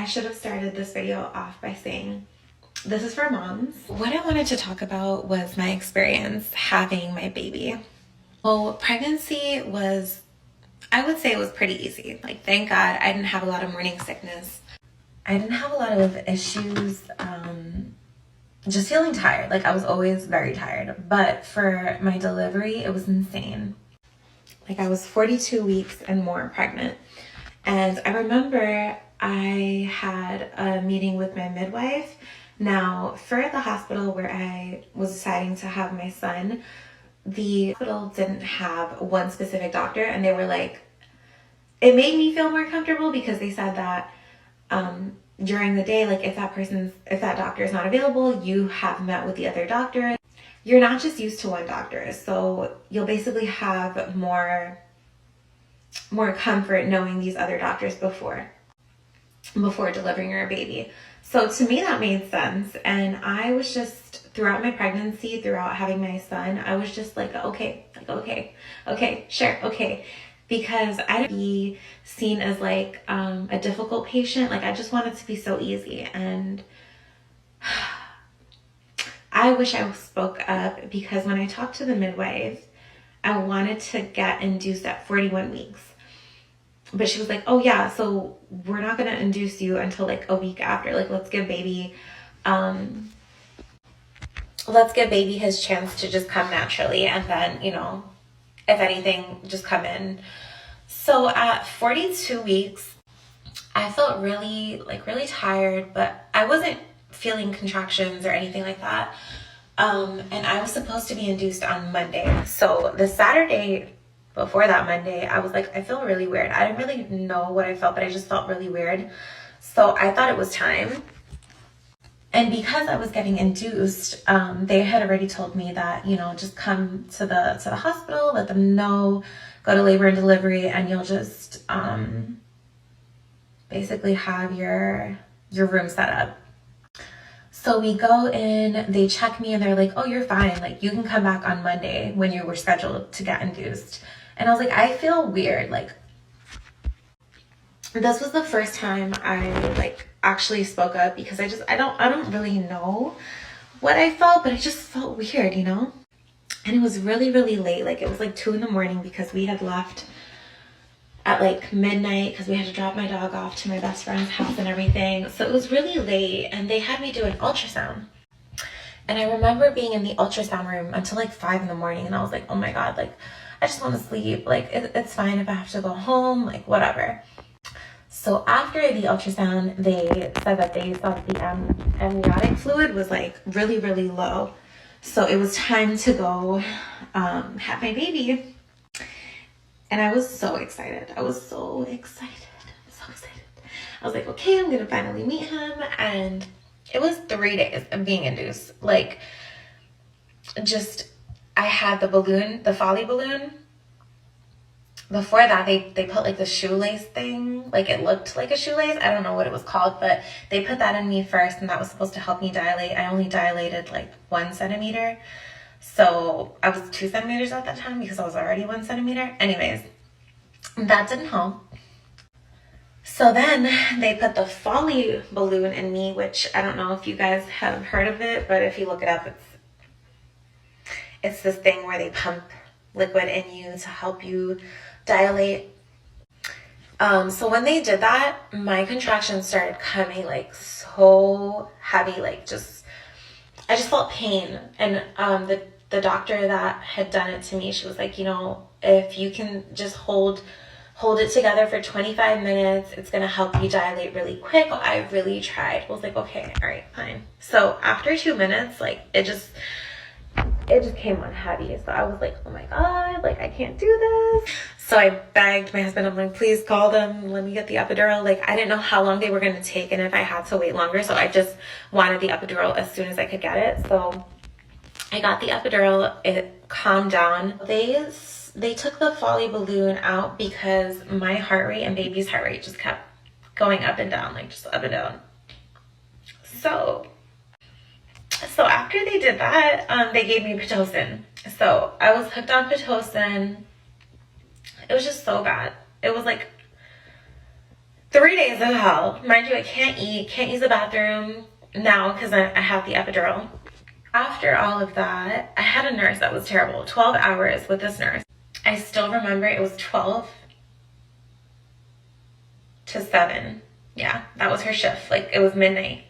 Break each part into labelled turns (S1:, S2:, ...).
S1: I should have started this video off by saying this is for moms. What I wanted to talk about was my experience having my baby. Well, pregnancy was, I would say it was pretty easy. Like, thank God I didn't have a lot of morning sickness. I didn't have a lot of issues, just feeling tired. Like, I was always very tired. But for my delivery, it was insane. Like, I was 42 weeks and more pregnant. And I remember I had a meeting with my midwife. Now, for the hospital where I was deciding to have my son, the hospital didn't have one specific doctor, and they were like, it made me feel more comfortable because they said that during the day, like if that doctor is not available, you have met with the other doctor. You're not just used to one doctor, so you'll basically have more comfort knowing these other doctors before delivering your baby. So to me that made sense, and I was just, throughout my pregnancy, throughout having my son, I was just like okay, sure, okay, because I didn't be seen as like a difficult patient. Like, I just wanted to be so easy, and I wish I spoke up, because when I talked to the midwife, I wanted to get induced at 41 weeks. But she was like, oh yeah, so we're not going to induce you until like a week after. Like, let's give baby his chance to just come naturally, and then, you know, if anything, just come in. So at 42 weeks, I felt really tired, but I wasn't feeling contractions or anything like that. And I was supposed to be induced on Monday. So the Saturday before that Monday, I was like, I feel really weird. I didn't really know what I felt, but I just felt really weird. So I thought it was time. And because I was getting induced, they had already told me that, you know, just come to the hospital, let them know, go to labor and delivery, and you'll just basically have your room set up. So we go in, they check me, and they're like, oh, you're fine. Like, you can come back on Monday when you were scheduled to get induced. And I was like, I feel weird. Like, this was the first time I like actually spoke up, because I don't really know what I felt, but I just felt weird, you know? And it was really, really late. Like, it was like 2 a.m. because we had left at like midnight because we had to drop my dog off to my best friend's house and everything. So it was really late, and they had me do an ultrasound. And I remember being in the ultrasound room until like 5 a.m, and I was like, oh my God, like, I just want to sleep. Like, it's fine if I have to go home, like, whatever. So after the ultrasound, they said that they thought the amniotic fluid was like really, really low. So it was time to go have my baby. And I was so excited. I was so excited. I was like, okay, I'm going to finally meet him. And it was 3 days of being induced. Like, just, I had the balloon, the Folly balloon. Before that, they put like the shoelace thing. Like, it looked like a shoelace. I don't know what it was called, but they put that in me first, and that was supposed to help me dilate. I only dilated like 1 centimeter. So I was 2 centimeters at that time because I was already 1 centimeter. Anyways, that didn't help. So then they put the Folly balloon in me, which I don't know if you guys have heard of it, but if you look it up, it's this thing where they pump liquid in you to help you dilate. So when they did that, my contractions started coming like so heavy, like I just felt pain. And the doctor that had done it to me, she was like, you know, if you can just hold it together for 25 minutes, it's gonna help you dilate really quick. I really tried. I was like, okay, all right, fine. So after 2 minutes, like, it just came on heavy. So I was like, oh my God, like, I can't do this. So I begged my husband, I'm like, please call them, let me get the epidural. Like, I didn't know how long they were going to take and if I had to wait longer. So I just wanted the epidural as soon as I could get it. So I got the epidural, it calmed down. They took the Folly balloon out because my heart rate and baby's heart rate just kept going up and down, like just up and down. So after they did that, they gave me Pitocin. So I was hooked on Pitocin. It was just so bad. It was like 3 days of hell. Mind you, I can't eat, can't use the bathroom now because I have the epidural. After all of that, I had a nurse that was terrible. 12 hours with this nurse. I still remember it was 12 to 7. Yeah, that was her shift. Like, it was midnight.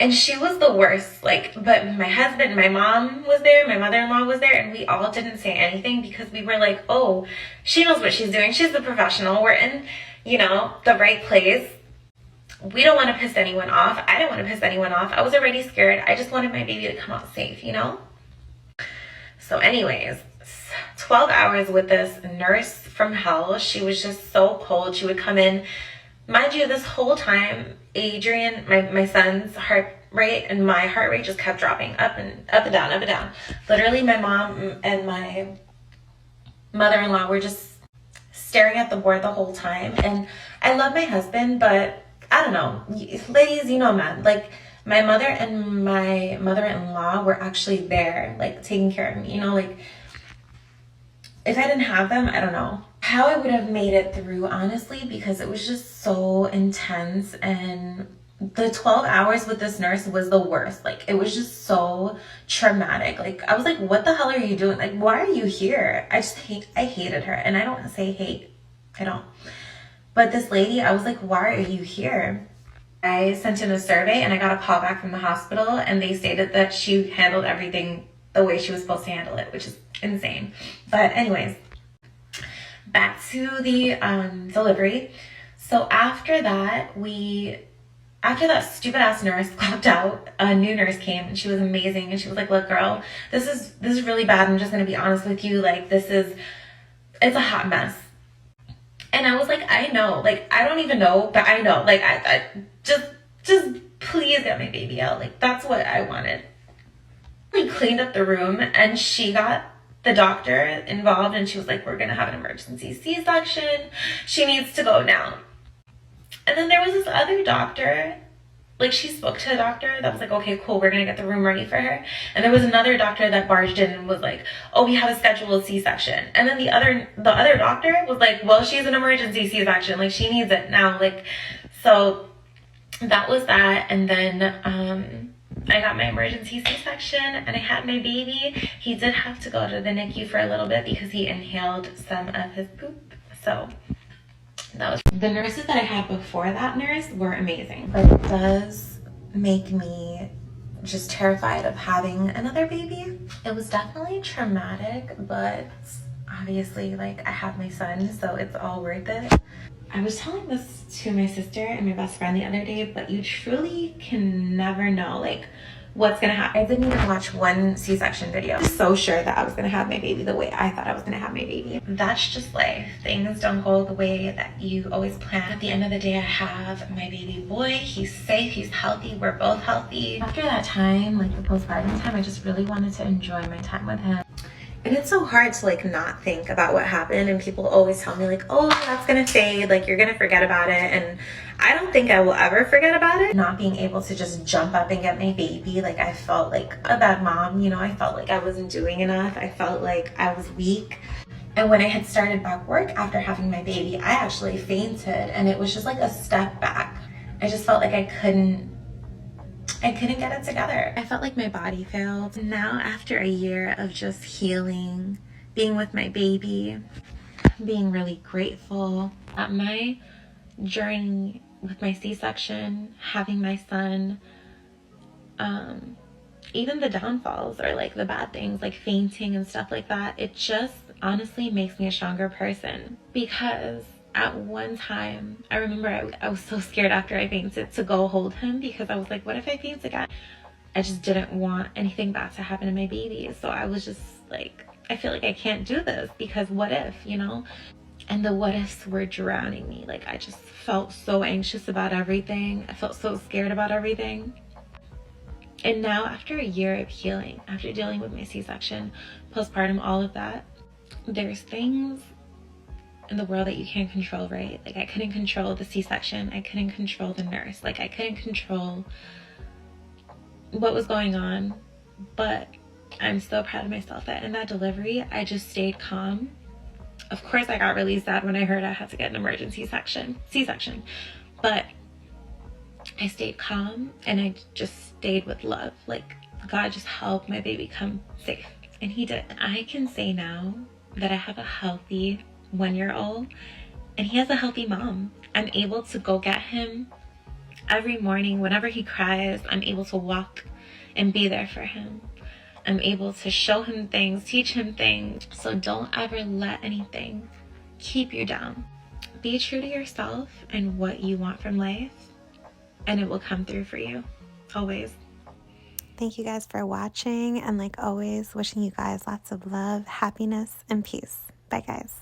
S1: And she was the worst. Like, but my husband, my mom was there, my mother-in-law was there, and we all didn't say anything because we were like, oh, she knows what she's doing. She's the professional. We're in, you know, the right place. We don't want to piss anyone off. I don't want to piss anyone off. I was already scared. I just wanted my baby to come out safe, you know? So anyways, 12 hours with this nurse from hell. She was just so cold. She would come in. Mind you, this whole time, Adrian, my son's heart rate and my heart rate just kept dropping up and down, up and down. Literally, my mom and my mother-in-law were just staring at the board the whole time. And I love my husband, but I don't know. Ladies, you know, man, like, my mother and my mother-in-law were actually there, like, taking care of me, you know, like, if I didn't have them, I don't know how I would have made it through, honestly, because it was just so intense. And the 12 hours with this nurse was the worst. Like, it was just so traumatic. Like, I was like, what the hell are you doing? Like, why are you here? I hated her. And I don't say hate. I don't. But this lady, I was like, why are you here? I sent in a survey and I got a call back from the hospital, and they stated that she handled everything the way she was supposed to handle it, which is insane. But anyways, back to the delivery. So after that stupid ass nurse clocked out, a new nurse came, and she was amazing. And she was like, look, girl, this is really bad. I'm just gonna be honest with you. Like, it's a hot mess. And I was like, I know, like, I don't even know, but I know, like, I just please get my baby out. Like, that's what I wanted. We cleaned up the room, and she got the doctor involved, and she was like, we're gonna have an emergency C-section. She needs to go now. And then there was this other doctor, like, she spoke to a doctor that was like, okay, cool, we're gonna get the room ready for her. And there was another doctor that barged in and was like, oh, we have a scheduled C-section. And then the other doctor was like, well, she's an emergency C-section, like, she needs it now. Like, so that was that. And then I got my emergency C-section and I had my baby. He did have to go to the NICU for a little bit because he inhaled some of his poop. So that was the nurses that I had before that nurse were amazing, but it does make me just terrified of having another baby. It was definitely traumatic, but obviously, like, I have my son, so it's all worth it. I was telling this to my sister and my best friend the other day, but you truly can never know, like, what's gonna happen. I didn't even watch one C-section video. I was so sure that I was gonna have my baby the way I thought I was gonna have my baby. That's just life. Things don't go the way that you always plan. At the end of the day, I have my baby boy. He's safe, he's healthy, we're both healthy. After that time, like the postpartum time, I just really wanted to enjoy my time with him. And it's so hard to, like, not think about what happened, and people always tell me, like, oh, that's gonna fade, like, you're gonna forget about it. And I don't think I will ever forget about it. Not being able to just jump up and get my baby, like, I felt like a bad mom, you know. I felt like I wasn't doing enough. I felt like I was weak. And when I had started back work after having my baby, I actually fainted, and it was just like a step back. I just felt like I couldn't get it together. I felt like my body failed. Now, after a year of just healing, being with my baby, being really grateful at my journey with my C-section, having my son, even the downfalls or like the bad things like fainting and stuff like that, it just honestly makes me a stronger person. Because at one time, I remember I was so scared after I fainted to go hold him, because I was like, what if I faint again? I just didn't want anything bad to happen to my baby. So I was just like, I feel like I can't do this because what if, you know? And the what ifs were drowning me. Like, I just felt so anxious about everything. I felt so scared about everything. And now, after a year of healing, after dealing with my C-section, postpartum, all of that, there's things in the world that you can't control, right? Like, I couldn't control the C-section. I couldn't control the nurse. Like, I couldn't control what was going on. But I'm so proud of myself that in that delivery, I just stayed calm. Of course, I got really sad when I heard I had to get an emergency C-section, but I stayed calm and I just stayed with love. Like, God just helped my baby come safe, and he did. I can say now that I have a healthy 1-year-old and he has a healthy mom. I'm able to go get him every morning. Whenever he cries, I'm able to walk and be there for him. I'm able to show him things, teach him things. So don't ever let anything keep you down. Be true to yourself and what you want from life, and it will come through for you, always.
S2: Thank you guys for watching, and like always, wishing you guys lots of love, happiness, and peace. Bye, guys.